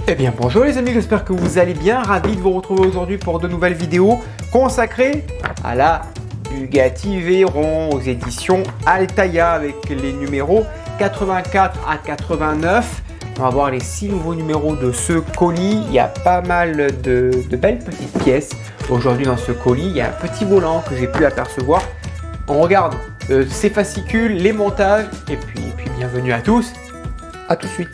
Eh bien bonjour les amis, j'espère que vous allez bien, ravi de vous retrouver aujourd'hui pour de nouvelles vidéos consacrées à la Bugatti Veyron aux éditions Altaïa avec les numéros 84 à 89. On va voir les 6 nouveaux numéros de ce colis. Il y a pas mal de belles petites pièces aujourd'hui dans ce colis. Il y a un petit volant que j'ai pu apercevoir. On regarde ces fascicules, les montages et puis bienvenue à tous. À tout de suite.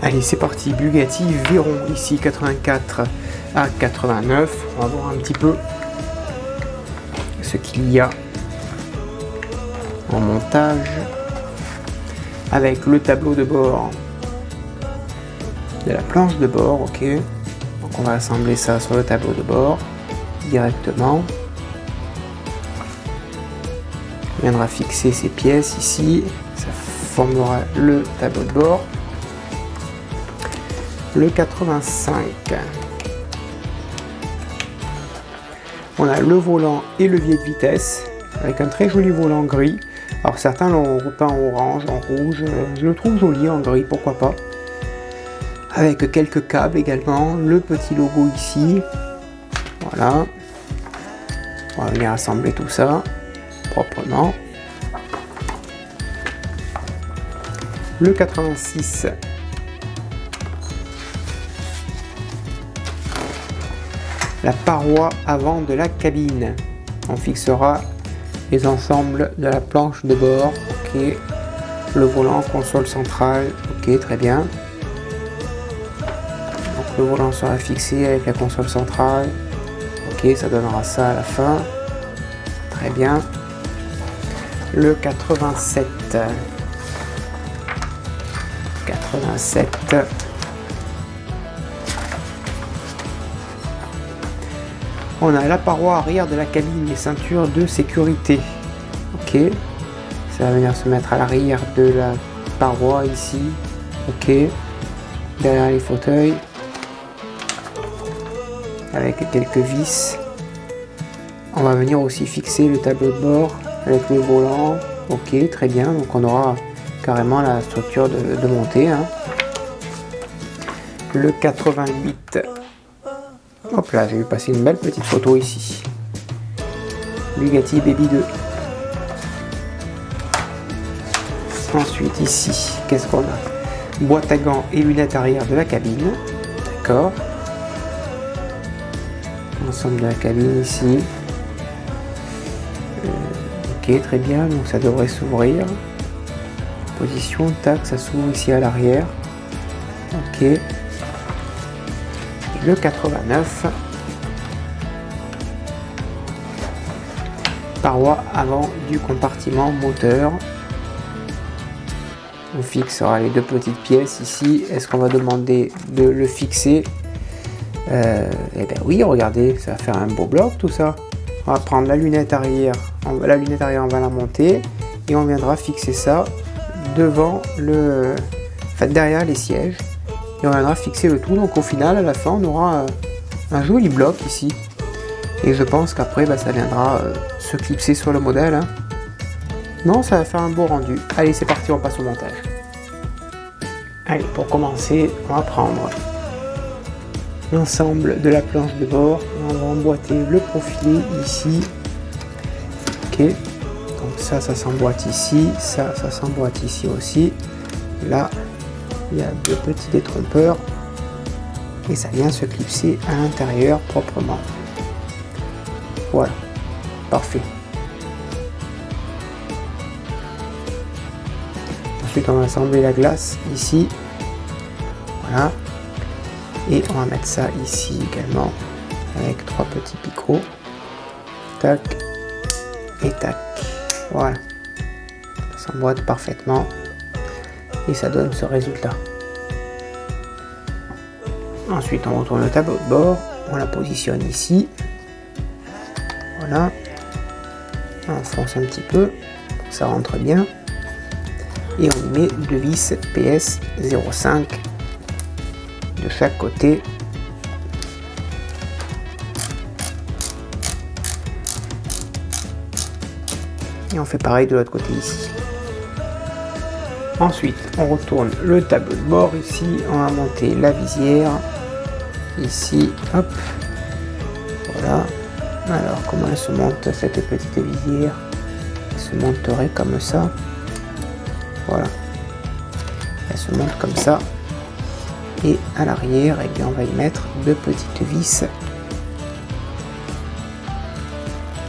Allez, c'est parti, Bugatti Veyron, ici 84 à 89. On va voir un petit peu ce qu'il y a en montage avec le tableau de bord de la planche de bord. Ok, donc on va assembler ça sur le tableau de bord directement. On viendra fixer ces pièces ici, ça formera le tableau de bord. Le 85, on a le volant et levier de vitesse avec un très joli volant gris. Alors certains l'ont repeint en orange, en rouge, je le trouve joli en gris, pourquoi pas, avec quelques câbles également, le petit logo ici. Voilà, on va venir assembler tout ça proprement. Le 86, la paroi avant de la cabine. On fixera les ensembles de la planche de bord. Ok. Le volant, console centrale. Ok, très bien. Donc le volant sera fixé avec la console centrale. Ok, ça donnera ça à la fin. Très bien. Le 87. 87. On a la paroi arrière de la cabine, les ceintures de sécurité. Ok, ça va venir se mettre à l'arrière de la paroi ici. Ok, derrière les fauteuils, avec quelques vis. On va venir aussi fixer le tableau de bord avec le volant. Ok, très bien, donc on aura carrément la structure de montée. Hein. Le 88. Hop là, j'ai vu passer une belle petite photo ici. Bugatti Baby 2. Ensuite ici, qu'est-ce qu'on a? Boîte à gants et lunettes arrière de la cabine. D'accord. Ensemble de la cabine ici. Ok, très bien, donc ça devrait s'ouvrir. Position, tac, ça s'ouvre ici à l'arrière. Ok. Le 89, paroi avant du compartiment moteur. On fixera les deux petites pièces ici. Est-ce qu'on va demander de le fixer? Eh bien oui, regardez, ça va faire un beau bloc tout ça. On va prendre la lunette arrière, on va la monter et on viendra fixer ça devant le, enfin, derrière les sièges. Et on viendra fixer le tout, donc au final à la fin on aura un joli bloc ici et je pense qu'après ça viendra se clipser sur le modèle. Hein. Non, ça va faire un beau rendu. Allez, c'est parti, on passe au montage. Allez, pour commencer, on va prendre l'ensemble de la planche de bord et on va emboîter le profilé ici. Ok, donc ça s'emboîte ici, ça s'emboîte ici aussi. Là il y a deux petits détrompeurs et ça vient se clipser à l'intérieur proprement. Voilà, parfait. Ensuite on va assembler la glace ici. Voilà. Et on va mettre ça ici également avec 3 petits picots. Tac et tac. Voilà. Ça s'emboîte parfaitement. Et ça donne ce résultat. Ensuite on retourne le tableau de bord, on la positionne ici, voilà, on enfonce un petit peu, ça rentre bien, et on y met 2 vis PS 0,5 de chaque côté. Et on fait pareil de l'autre côté ici. Ensuite, on retourne le tableau de bord ici. On va monter la visière. Ici, hop. Voilà. Alors, comment elle se monte cette petite visière? Elle se monterait comme ça. Voilà. Elle se monte comme ça. Et à l'arrière, eh bien, on va y mettre deux petites vis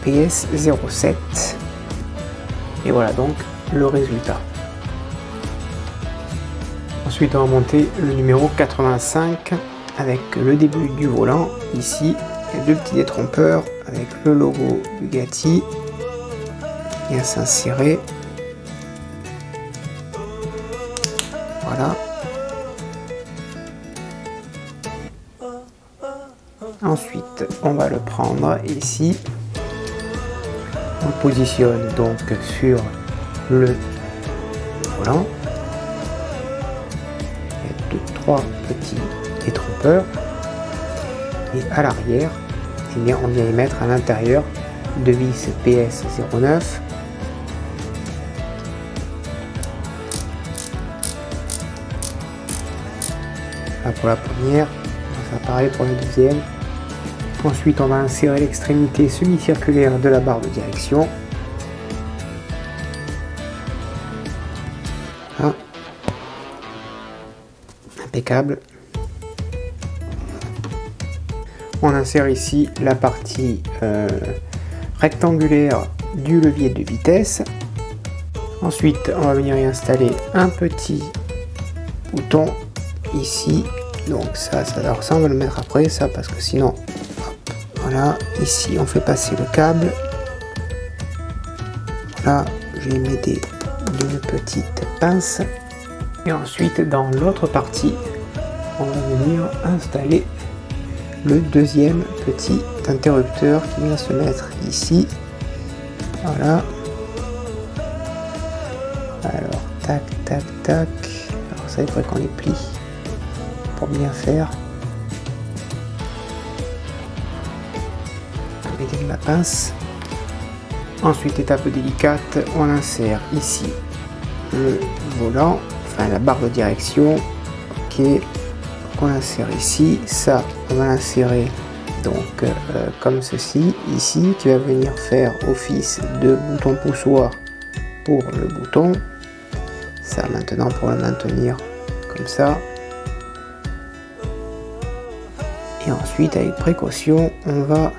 PS07. Et voilà donc le résultat. Ensuite, on va monter le numéro 85 avec le début du volant. Ici, il y a deux petits détrompeurs avec le logo Bugatti bien s'insérer. Voilà. Ensuite, on va le prendre ici. On le positionne donc sur le volant. Il y a trois petits détrompeurs. Et à l'arrière, eh bien, on vient y mettre à l'intérieur deux vis PS09. Là pour la première, ça pareil pour la deuxième. Ensuite, on va insérer l'extrémité semi-circulaire de la barre de direction. Voilà. Impeccable. On insère ici la partie rectangulaire du levier de vitesse. Ensuite, on va venir y installer un petit bouton ici. Donc ça on va le mettre après ça parce que sinon, hop, voilà, ici on fait passer le câble. Là, je vais m'aider d'une petite pince. Et ensuite, dans l'autre partie, on va venir installer le deuxième petit interrupteur qui vient se mettre ici. Voilà. Alors, tac, tac, tac. Alors ça, il faudrait qu'on les plie pour bien faire. Avec la pince. Ensuite, étape délicate, on insère ici le volant, enfin la barre de direction. Ok. On insère ici, ça on va l'insérer donc comme ceci ici, qui va venir faire office de bouton poussoir pour le bouton. Ça maintenant pour le maintenir comme ça. Et ensuite avec précaution on va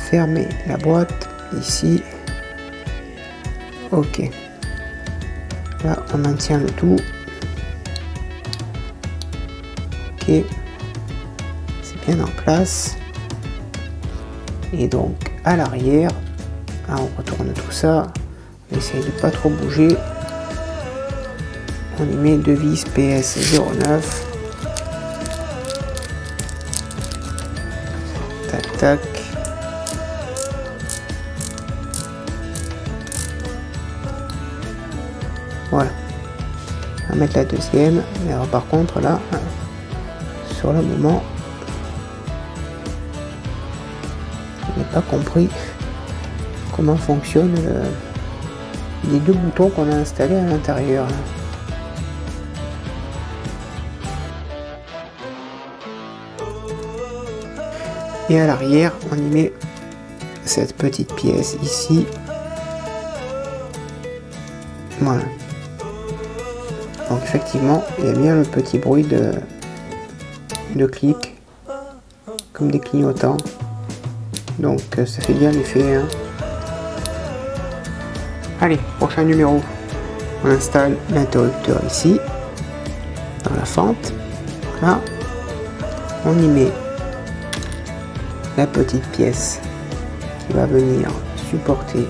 fermer la boîte ici. Ok, là on maintient le tout. C'est bien en place. Et donc à l'arrière, on retourne tout ça, on essaye de pas trop bouger. On y met deux vis PS09. Tac tac. Voilà. On va mettre la deuxième. Mais alors par contre là, sur le moment, je n'ai pas compris comment fonctionnent les deux boutons qu'on a installés à l'intérieur. Et à l'arrière, on y met cette petite pièce ici. Voilà. Donc effectivement, il y a bien le petit bruit de clic, comme des clignotants. Donc ça fait bien l'effet. Hein. Allez, prochain numéro. On installe l'interrupteur ici, dans la fente. Là, on y met la petite pièce qui va venir supporter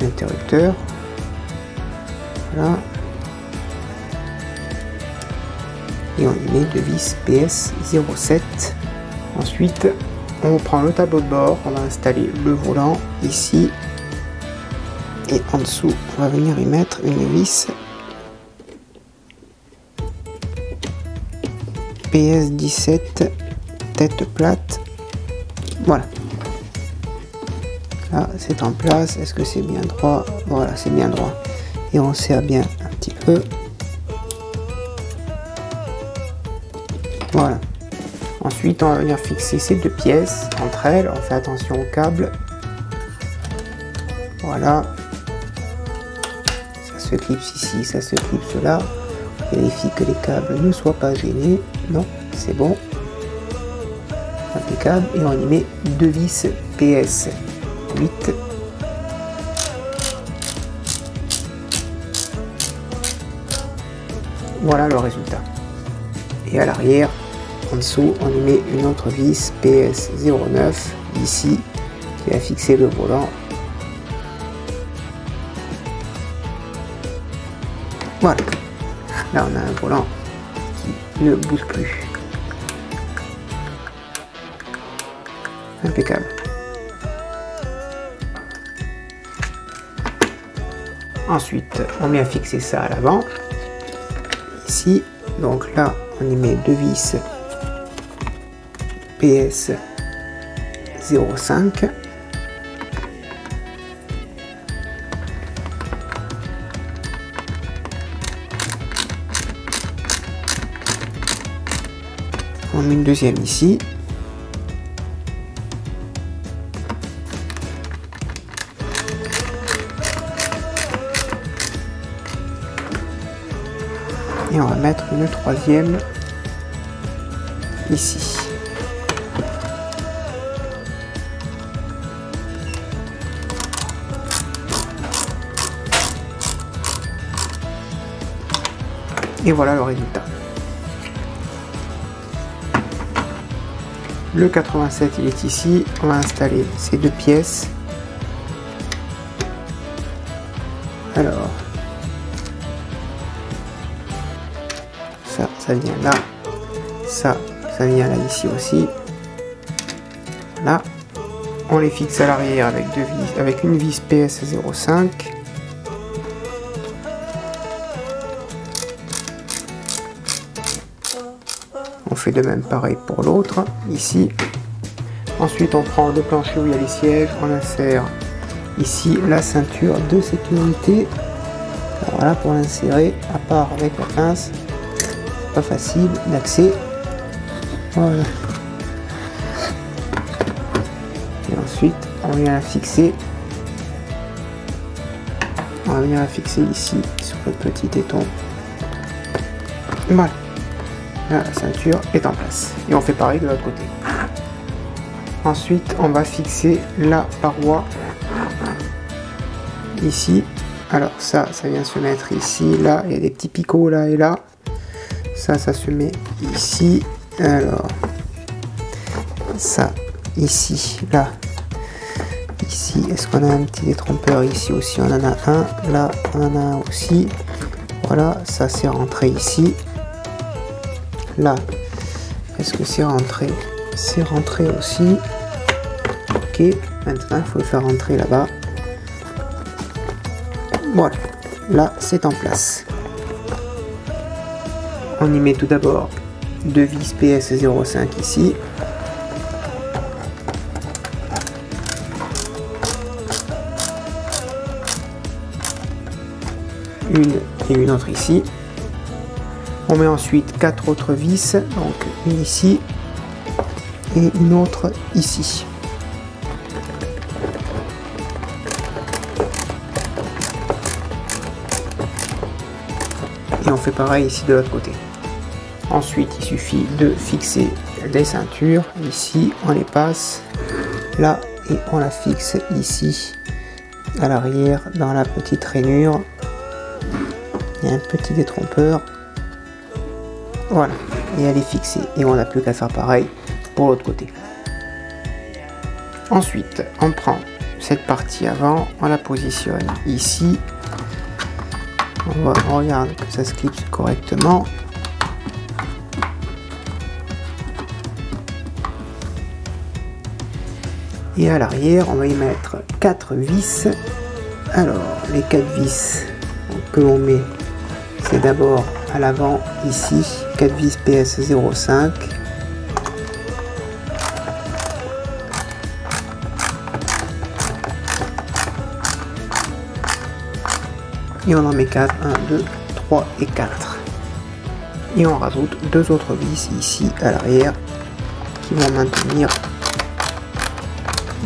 l'interrupteur. Voilà. Et on y met deux vis PS07. Ensuite, on prend le tableau de bord, on va installer le volant ici. Et en dessous, on va venir y mettre une vis PS17 tête plate. Voilà. Là, c'est en place. Est-ce que c'est bien droit? Voilà, c'est bien droit. Et on serre bien un petit peu. Voilà. Ensuite, on va venir fixer ces deux pièces entre elles. On fait attention au câble. Voilà. Ça se clipse ici, ça se clipse là. On vérifie que les câbles ne soient pas gênés. Non, c'est bon. Impeccable. Et on y met deux vis PS 8. Voilà le résultat. Et à l'arrière, en dessous, on y met une autre vis PS 09 ici qui va fixer le volant. Voilà. Là, on a un volant qui ne bouge plus. Impeccable. Ensuite, on vient fixer ça à l'avant. Ici, donc là, on y met deux vis PS 05. On met une deuxième ici. Et on va mettre une troisième ici. Et voilà le résultat. Le 87 il est ici. On va installer ces deux pièces. Alors, ça vient là, ça vient là ici aussi. Là, on les fixe à l'arrière avec deux vis, avec une vis PS 05. On fait de même pareil pour l'autre ici. Ensuite, on prend le plancher où il y a les sièges, on insère ici la ceinture de sécurité. Alors voilà, pour l'insérer, à part avec la pince, pas facile d'accès. Voilà. Et ensuite, on vient la fixer. On va venir la fixer ici sur le petit téton. Voilà. Là, la ceinture est en place. Et on fait pareil de l'autre côté. Ensuite, on va fixer la paroi ici. Alors ça vient se mettre ici. Là, il y a des petits picots là et là. Ça se met ici. Alors, ça, ici, là, ici. Est-ce qu'on a un petit détrompeur ici aussi? On en a un. Là, on en a un aussi. Voilà, ça c'est rentré ici. Là, est-ce que c'est rentré? C'est rentré aussi. Ok, maintenant il faut le faire rentrer là-bas. Voilà, là c'est en place. On y met tout d'abord deux vis PS 05 ici. Une et une autre ici. On met ensuite quatre autres vis, donc une ici et une autre ici. Et on fait pareil ici de l'autre côté. Ensuite, il suffit de fixer les ceintures. Ici, on les passe là et on la fixe ici à l'arrière dans la petite rainure. Il y a un petit détrompeur. Voilà, et elle est fixée. Et on n'a plus qu'à faire pareil pour l'autre côté. Ensuite, on prend cette partie avant, on la positionne ici. On regarde que ça se clipse correctement. Et à l'arrière, on va y mettre 4 vis. Alors, les 4 vis que l'on met, c'est d'abord à l'avant ici, 4 vis PS 05. Et on en met 4, 1, 2, 3 et 4. Et on rajoute 2 autres vis ici à l'arrière qui vont maintenir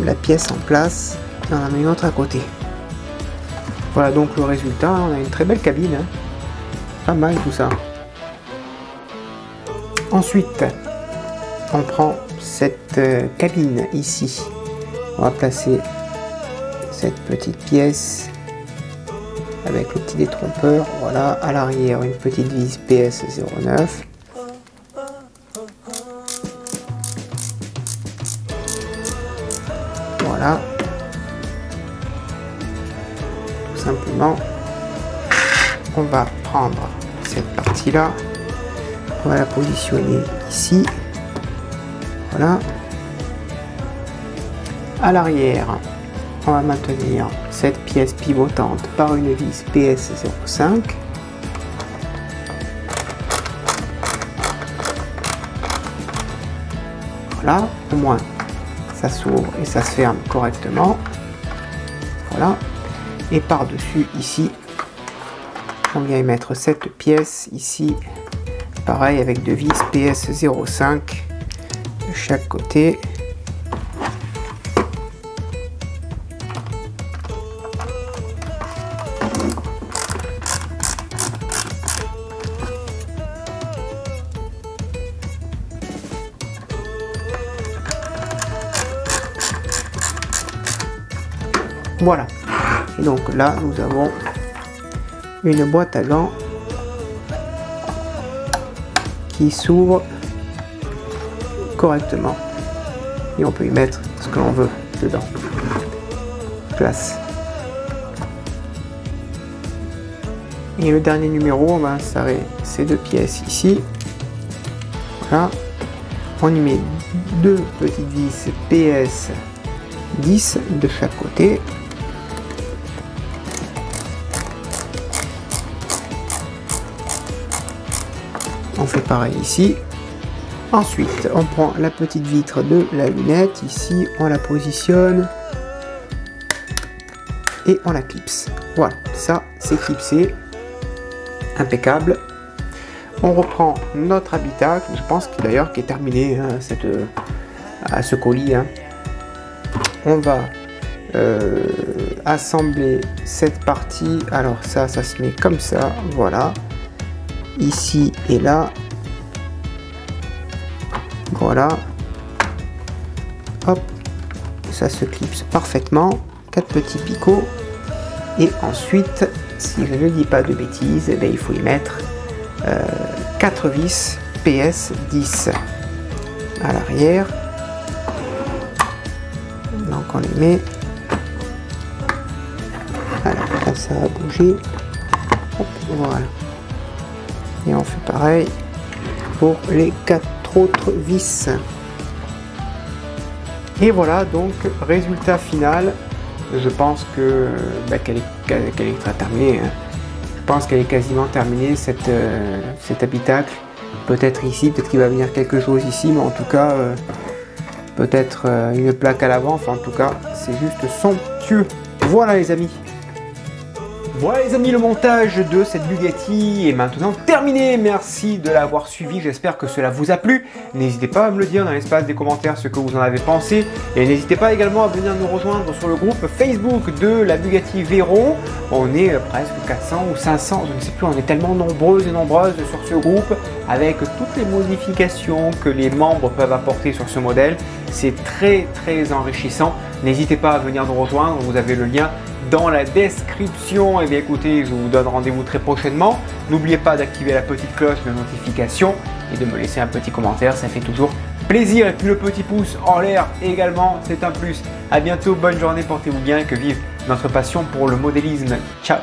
la pièce en place. Et on en met une autre à côté. Voilà donc le résultat, on a une très belle cabine. Hein. Pas mal tout ça. Ensuite, on prend cette cabine ici. On va placer cette petite pièce avec le petit détrompeur. Voilà, à l'arrière une petite vis PS09. Voilà. Tout simplement, on va prendre cette partie-là. On va la positionner ici. Voilà. À l'arrière, on va maintenir cette pièce pivotante par une vis PS05. Voilà, au moins ça s'ouvre et ça se ferme correctement. Voilà. Et par-dessus ici, on vient y mettre cette pièce ici. Pareil avec deux vis PS05 de chaque côté. Voilà. Et donc là, nous avons une boîte à gants qui s'ouvre correctement. Et on peut y mettre ce que l'on veut dedans. Place. Et le dernier numéro, on va insérer ces deux pièces ici. Voilà. On y met deux petites vis PS10 de chaque côté. On fait pareil ici. Ensuite, on prend la petite vitre de la lunette. Ici, on la positionne. Et on la clipse. Voilà, ça, c'est clipsé. Impeccable. On reprend notre habitacle. Je pense que d'ailleurs qui est terminé hein, à ce colis. Hein. On va assembler cette partie. Alors ça se met comme ça. Voilà. Ici et là. Voilà. Hop. Ça se clipse parfaitement. 4 petits picots. Et ensuite, si je ne dis pas de bêtises, eh bien, il faut y mettre 4 vis PS10 à l'arrière. Donc on les met. Alors là, ça a bougé. Hop, voilà. Et on fait pareil pour les 4 autres vis. Et voilà donc résultat final. Je pense que qu'elle est très terminée. Hein. Je pense qu'elle est quasiment terminée cet habitacle. Peut-être ici, peut-être qu'il va venir quelque chose ici, mais en tout cas peut-être une plaque à l'avant. Enfin en tout cas c'est juste somptueux. Voilà les amis. Voilà les amis, le montage de cette Bugatti est maintenant terminé. Merci de l'avoir suivi, j'espère que cela vous a plu. N'hésitez pas à me le dire dans l'espace des commentaires ce que vous en avez pensé. Et n'hésitez pas également à venir nous rejoindre sur le groupe Facebook de la Bugatti Veyron. On est presque 400 ou 500, je ne sais plus, on est tellement nombreuses et nombreuses sur ce groupe avec toutes les modifications que les membres peuvent apporter sur ce modèle. C'est très enrichissant. N'hésitez pas à venir nous rejoindre, vous avez le lien dans la description. Et bien écoutez, je vous donne rendez-vous très prochainement. N'oubliez pas d'activer la petite cloche de notification et de me laisser un petit commentaire, ça fait toujours plaisir. Et puis le petit pouce en l'air également, c'est un plus. À bientôt, bonne journée, portez-vous bien, que vive notre passion pour le modélisme. Ciao.